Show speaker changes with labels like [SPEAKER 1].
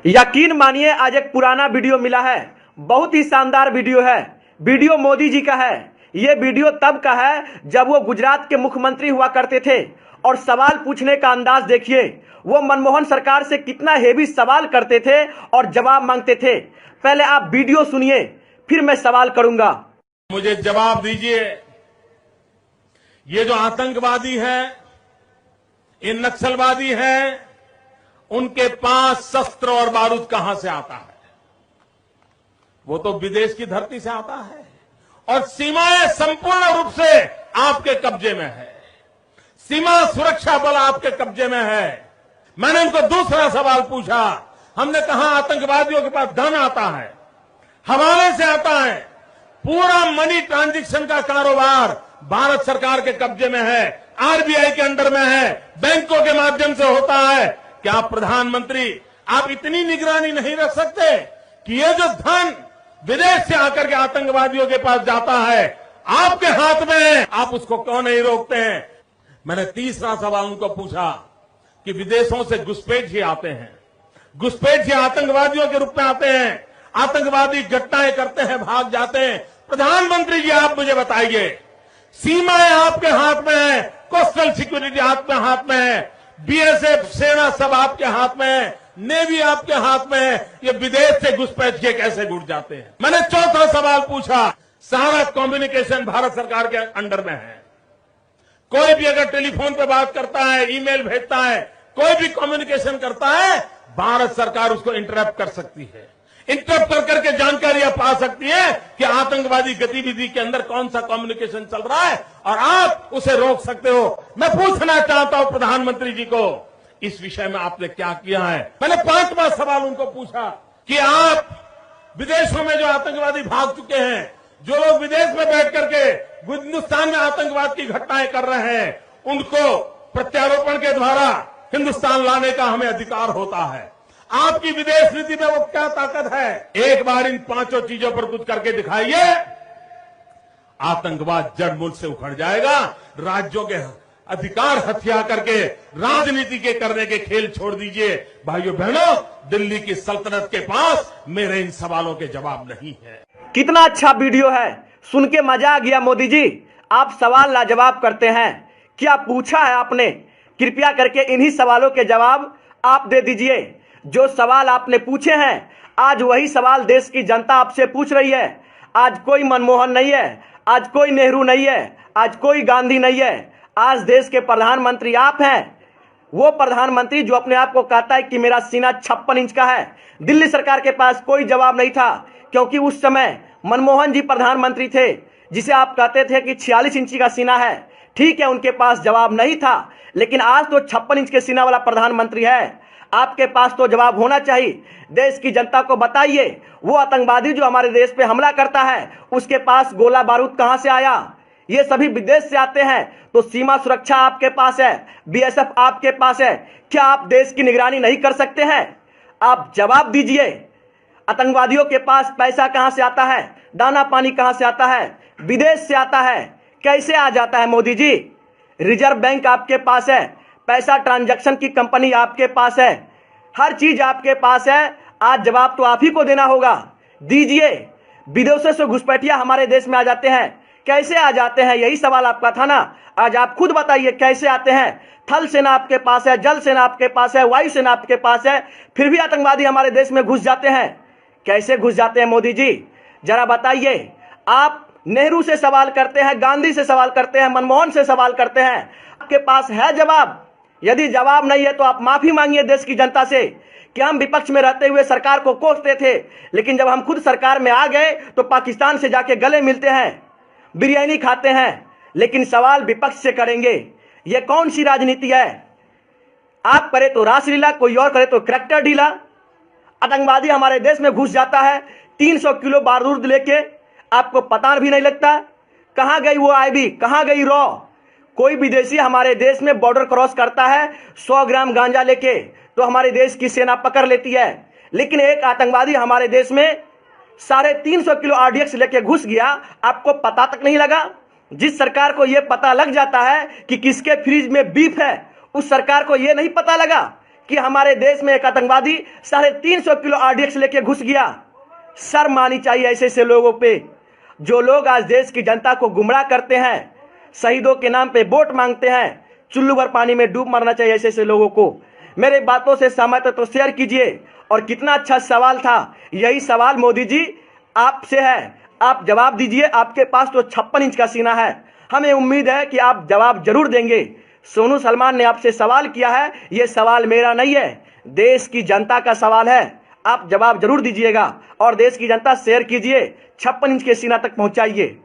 [SPEAKER 1] यकीन मानिए आज एक पुराना वीडियो मिला है, बहुत ही शानदार वीडियो है। वीडियो मोदी जी का है। ये वीडियो तब का है जब वो गुजरात के मुख्यमंत्री हुआ करते थे और सवाल पूछने का अंदाज देखिए, वो मनमोहन सरकार से कितना हेवी सवाल करते थे और जवाब मांगते थे। पहले आप वीडियो सुनिए, फिर मैं सवाल करूंगा।
[SPEAKER 2] मुझे जवाब दीजिए, ये जो आतंकवादी है, ये नक्सलवादी है, उनके पास शस्त्र और बारूद कहां से आता है? वो तो विदेश की धरती से आता है और सीमाएं संपूर्ण रूप से आपके कब्जे में है। सीमा सुरक्षा बल आपके कब्जे में है। मैंने उनको दूसरा सवाल पूछा, हमने कहा आतंकवादियों के पास धन आता है, हवाले से आता है, पूरा मनी ट्रांजैक्शन का कारोबार भारत सरकार के कब्जे में है, आरबीआई के अंडर में है, बैंकों के माध्यम से होता है। क्या प्रधानमंत्री आप इतनी निगरानी नहीं रख सकते कि ये जो धन विदेश से आकर के आतंकवादियों के पास जाता है आपके हाथ में है, आप उसको क्यों नहीं रोकते हैं? मैंने तीसरा सवाल उनको पूछा कि विदेशों से घुसपैठ आते हैं, घुसपैठ आतंकवादियों के रूप में आते हैं, आतंकवादी घटनाएं करते हैं, भाग जाते हैं। प्रधानमंत्री जी आप मुझे बताइए, सीमाएं आपके हाथ में है, कोस्टल सिक्योरिटी आपके हाथ में है, बीएसएफ सेना सब आपके हाथ में है, नेवी आपके हाथ में है, ये विदेश से घुसपैठ के कैसे घुस जाते हैं? मैंने चौथा सवाल पूछा, सारा कम्युनिकेशन भारत सरकार के अंडर में है। कोई भी अगर टेलीफोन पे बात करता है, ईमेल भेजता है, कोई भी कम्युनिकेशन करता है, भारत सरकार उसको इंटरप्ट कर सकती है। इंटरप्ट कर करके जानकारियां पा सकती है कि आतंकवादी गतिविधि के अंदर कौन सा कम्युनिकेशन चल रहा है और आप उसे रोक सकते हो। मैं पूछना चाहता हूं प्रधानमंत्री जी को, इस विषय में आपने क्या किया है? मैंने पांचवा सवाल उनको पूछा कि आप विदेशों में जो आतंकवादी भाग चुके हैं, जो लोग विदेश में बैठ करके हिंदुस्तान में आतंकवाद की घटनाएं कर रहे हैं, उनको प्रत्यारोपण के द्वारा हिंदुस्तान लाने का हमें अधिकार होता है। आपकी विदेश नीति में वो क्या ताकत है? एक बार इन पांचों चीजों पर कुछ करके दिखाइए, आतंकवाद जड़ मूल से उखड़ जाएगा। राज्यों के अधिकार हथिया करके राजनीति के करने के खेल छोड़ दीजिए। भाइयों बहनों, दिल्ली की सल्तनत के पास मेरे इन सवालों के जवाब नहीं है।
[SPEAKER 1] कितना अच्छा वीडियो है, सुन के मजा आ गया। मोदी जी आप सवाल लाजवाब करते हैं, क्या पूछा है आपने? कृपया करके इन्हीं सवालों के जवाब आप दे दीजिए। जो सवाल आपने पूछे हैं, आज वही सवाल देश की जनता आपसे पूछ रही है। आज कोई मनमोहन नहीं है, आज कोई नेहरू नहीं है, आज कोई गांधी नहीं है, आज देश के प्रधानमंत्री आप हैं। वो प्रधानमंत्री जो अपने आप को कहता है कि मेरा सीना 56 इंच का है। दिल्ली सरकार के पास कोई जवाब नहीं था, क्योंकि उस समय मनमोहन जी प्रधानमंत्री थे, जिसे आप कहते थे कि 46 इंची का सीना है। ठीक है, उनके पास जवाब नहीं था, लेकिन आज तो 56 इंच के सीना वाला प्रधानमंत्री है। आपके पास तो जवाब होना चाहिए। देश की जनता को बताइए, वो आतंकवादी जो हमारे देश पे हमला करता है, उसके पास गोला बारूद कहां से आया? ये सभी विदेश से आते हैं। तो सीमा सुरक्षा आपके पास है, बीएसएफ आपके पास है, क्या आप देश की निगरानी नहीं कर सकते हैं? आप जवाब दीजिए। आतंकवादियों के पास पैसा कहां से आता है, दाना पानी कहां से आता है? विदेश से आता है। कैसे आ जाता है मोदी जी? रिजर्व बैंक आपके पास है, पैसा ट्रांजैक्शन की कंपनी आपके पास है, हर चीज आपके पास है। आज जवाब तो आप ही को देना होगा, दीजिए। विदेशों से घुसपैठिया हमारे देश में आ जाते हैं, कैसे आ जाते हैं? यही सवाल आपका था ना। आज आप खुद बताइए कैसे आते हैं। थल सेना आपके पास है, जल सेना आपके पास है, वायु सेना आपके पास है, फिर भी आतंकवादी हमारे देश में घुस जाते हैं। कैसे घुस जाते हैं मोदी जी, जरा बताइए। आप नेहरू से सवाल करते हैं, गांधी से सवाल करते हैं, मनमोहन से सवाल करते हैं, आपके पास है जवाब? यदि जवाब नहीं है तो आप माफी मांगिए देश की जनता से कि हम विपक्ष में रहते हुए सरकार को कोसते थे, लेकिन जब हम खुद सरकार में आ गए तो पाकिस्तान से जाके गले मिलते हैं, बिरयानी खाते हैं, लेकिन सवाल विपक्ष से करेंगे। यह कौन सी राजनीति है? आप करे तो रासलीला, कोई और करे तो करैक्टर ढीला। आतंकवादी हमारे देश में घुस जाता है 300 किलो बारूद लेके, आपको पता भी नहीं लगता। कहां गई वो आईबी, कहां गई रॉ? कोई विदेशी हमारे देश में बॉर्डर क्रॉस करता है 100 ग्राम गांजा लेके, तो हमारे देश की सेना पकड़ लेती है। लेकिन एक आतंकवादी हमारे देश में 350 किलो आरडीएक्स लेके घुस गया, आपको पता तक नहीं लगा। जिस सरकार को यह पता लग जाता है कि किसके फ्रिज में बीफ है, उस सरकार को यह नहीं पता लगा कि हमारे देश में एक आतंकवादी 350 किलो RDX लेके घुस गया। शर्म आनी चाहिए ऐसे ऐसे लोगों पे, जो लोग आज देश की जनता को गुमराह करते हैं, शहीदों के नाम पे वोट मांगते हैं। चुल्लू भर पानी में डूब मरना चाहिए ऐसे ऐसे लोगों को। मेरे बातों से सहमत है तो शेयर कीजिए। और कितना अच्छा सवाल था, यही सवाल मोदी जी आपसे है, आप जवाब दीजिए। आपके पास तो 56 इंच का सीना है, हमें उम्मीद है कि आप जवाब जरूर देंगे। सोनू सलमान ने आपसे सवाल किया है, यह सवाल मेरा नहीं है, देश की जनता का सवाल है। आप जवाब जरूर दीजिएगा और देश की जनता शेयर कीजिए, 56 इंच के सीना तक पहुंचाइए।